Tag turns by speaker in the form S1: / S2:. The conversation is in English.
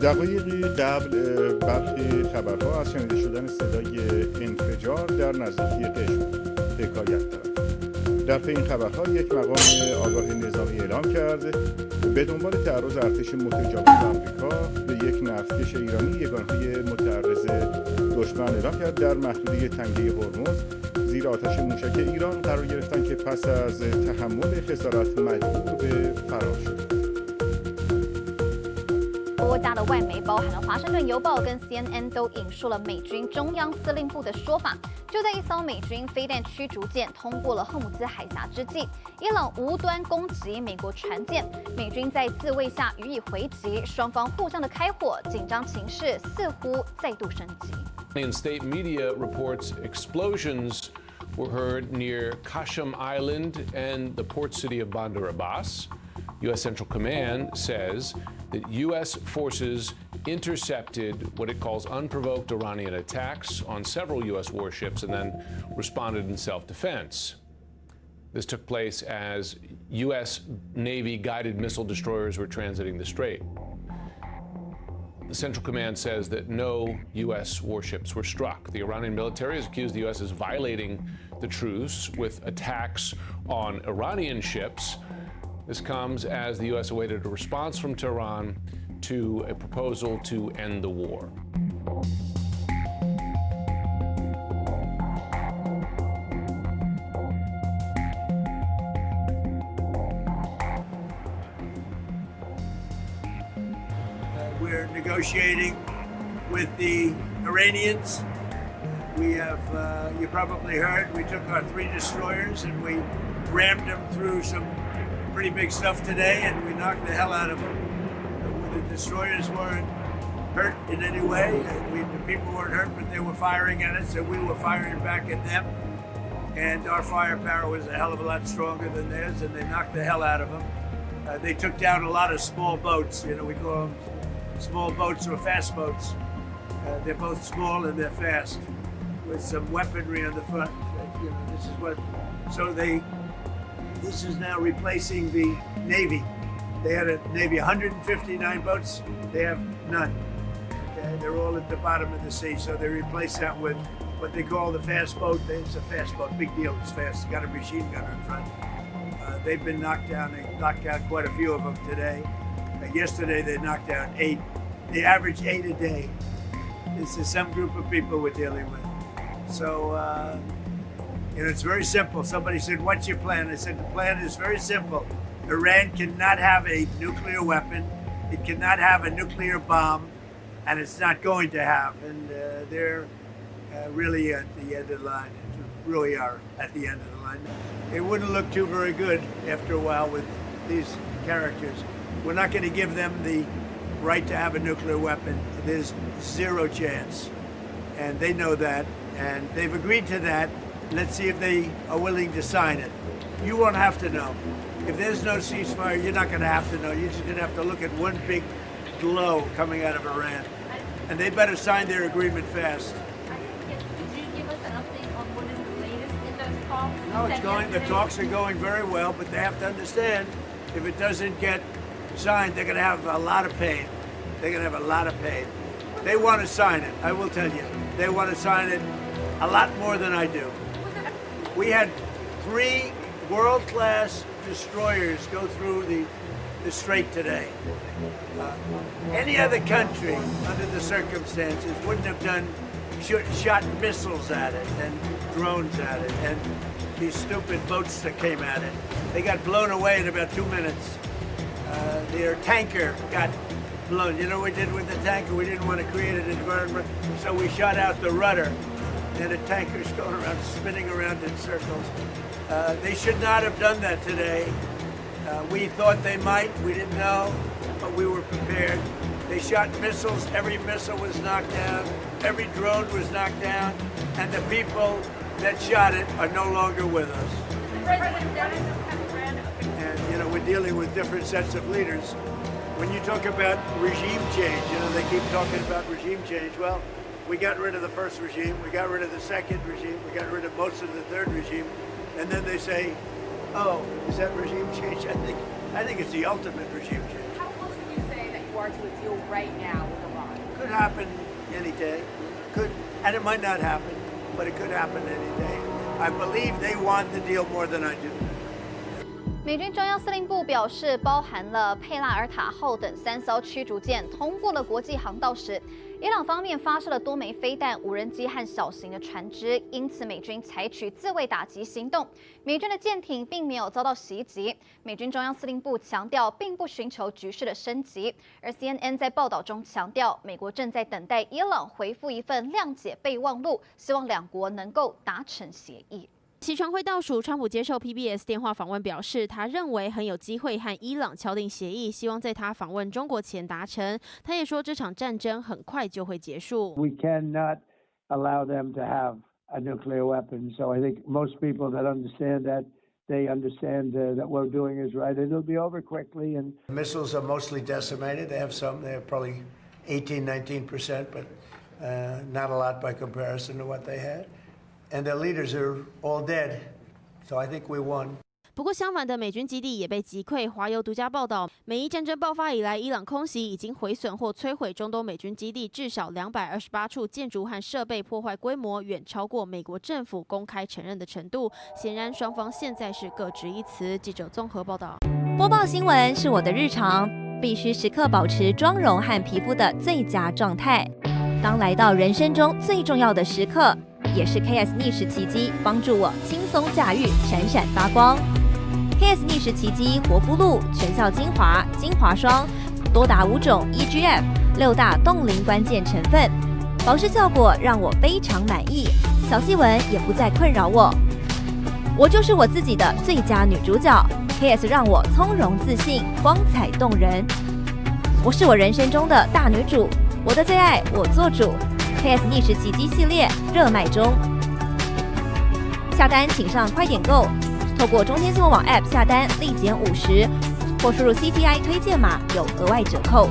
S1: دقایقی قبل برخی خبرها از شنیده شدن صدای انفجار در نزدیکی قشم حکایت دارد. در پی این خبرها یک مقام آگاه نظامی اعلام کرده به دنبال تعرض ارتش متجاوز آمریکا به یک نفتکش ایرانی یگانهای متعرض دشمن اعلام کرد در محدوده تنگه هرمز زیر آتش موشک ایران قرار گرفتن که پس از تحمل خسارت مجبور به فرار شد.
S2: 多家的外媒，包含了《华盛顿邮报》跟 CNN 都引述了美军中央司令部的说法。就在一艘美军飞弹驱逐舰通过了荷姆兹海峡之际，伊朗无端攻击美国船舰，美军在自卫下予以回击，双方互相的开火，紧张情势似乎再度升级。
S3: Iranian state media reports explosions were heard near Qashm Island and the port city of Bandar Abbas. U.S. Central Command says that U.S. forces intercepted what it calls unprovoked Iranian attacks on several U.S. warships and then responded in self-defense. This took place as U.S. Navy guided missile destroyers were transiting the strait. The Central Command says that no U.S. warships were struck. The Iranian military has accused the U.S. of violating the truce with attacks on Iranian ships. This comes as the U.S. awaited a response from Tehran to a proposal to end the war.
S4: We're negotiating with the Iranians. We have, you probably heard, we took our 3 destroyers and we rammed them through some pretty big stuff today, and we knocked the hell out of them. The destroyers weren't hurt in any way. The people weren't hurt, but they were firing at us, and we were firing back at them. And our firepower was a hell of a lot stronger than theirs, and they knocked the hell out of them. They took down a lot of small boats. You know, we call them small boats or fast boats. They're both small and they're fast, with some weaponry on the front. You know, this is what. So this is now replacing the Navy. They had a Navy 159 boats. They have none. Okay? They're all at the bottom of the sea, so they replace that with what they call the fast boat. It's a fast boat, big deal. It's fast. It's got a machine gun in front. They've been knocked down. They knocked out quite a few of them today. Yesterday they knocked down 8. They average 8 a day. This is some group of people we're dealing with. So. You know, it's very simple. Somebody said, what's your plan? I said, the plan is very simple. Iran cannot have a nuclear weapon. It cannot have a nuclear bomb, and it's not going to have. And they're really at the end of the line. Really are at the end of the line. It wouldn't look too very good after a while with these characters. We're not going to give them the right to have a nuclear weapon. There's zero chance. And they know that, and they've agreed to that. Let's see if they are willing to sign it. You won't have to know. If there's no ceasefire, you're not going to have to know. You're just going to have to look at one big glow coming out of Iran. And they better sign their agreement fast.
S5: Did you give us an update on what is the latest in those talks?
S4: No, it's going. The talks are going very well, but they have to understand if it doesn't get signed, they're going to have a lot of pain. They're going to have a lot of pain. They want to sign it, I will tell you. They want to sign it a lot more than I do. We had 3 world-class destroyers go through the strait today. Any other country, under the circumstances, wouldn't have done shot missiles at it and drones at it and these stupid boats that came at it. They got blown away in about 2 minutes. Their tanker got blown. You know what we did with the tanker? We didn't want to create an environment, so we shot out the rudder. And the tanker's going around, spinning around in circles. They should not have done that today. We thought they might. We didn't know, but we were prepared. They shot missiles. Every missile was knocked down. Every drone was knocked down. And the people that shot it are no longer with us. And, you know, we're dealing with different sets of leaders. When you talk about regime change, you know, they keep talking about regime change. Well, we got rid of the first regime. We got rid of the second regime. We got rid of most of the third regime. And then they say, oh, is that regime change? I think it's the ultimate regime change.
S5: How close would you say that you are to a deal right now with Iran?
S4: Could happen any day. Could, and it might not happen, but it could happen any day. I believe they want the deal more than I do.
S2: 美军中央司令部表示，包含了佩纳尔塔号等3艘驱逐舰通过了国际航道时，伊朗方面发射了多枚飞弹、无人机和小型的船只，因此美军采取自卫打击行动。美军的舰艇并没有遭到袭击。美军中央司令部强调，并不寻求局势的升级。而 CNN 在报道中强调，美国正在等待伊朗回复一份谅解备忘录，希望两国能够达成协议。
S6: 其传会倒数，川普接受 PBS 电话访问表示，他认为很有机会和伊朗敲定协议，希望在他访问中国前达成。他也说，这场战争很快就会结束。
S7: We cannot allow them to have a nuclear weapon. So I think most people that understand that, they understand that what we're doing is right. It'll be over quickly. And
S4: Missiles are mostly decimated. They have some. They have probably 18, 19%, but not a lot by comparison to what they had. And their leaders are all dead. So I think we won.
S6: 不过相反的，美军基地也被击溃。华邮独家报道，美伊战争爆发以来，伊朗空袭已经毁损或摧毁中东美军基地至少228处建筑和设备，破坏规模远超过美国政府公开承认的程度。显然，双方现在是各执一词。记者综合报道。
S8: 播报新闻是我的日常，必须时刻保持妆容和皮肤的最佳状态。当来到人生中最重要的时刻，也是 KS 逆时奇迹帮助我轻松驾驭，闪闪发光。KS 逆时奇迹活肤露全效精华、精华霜，多达5种 EGF 6大冻龄关键成分，保湿效果让我非常满意，小细纹也不再困扰我。我就是我自己的最佳女主角 ，KS 让我从容自信，光彩动人。我是我人生中的大女主，我的最爱我做主。KS 逆时奇迹系列热卖中，下单请上快点购，透过中天新闻网 App 下单立减50，或输入 CTI 推荐码有额外折扣。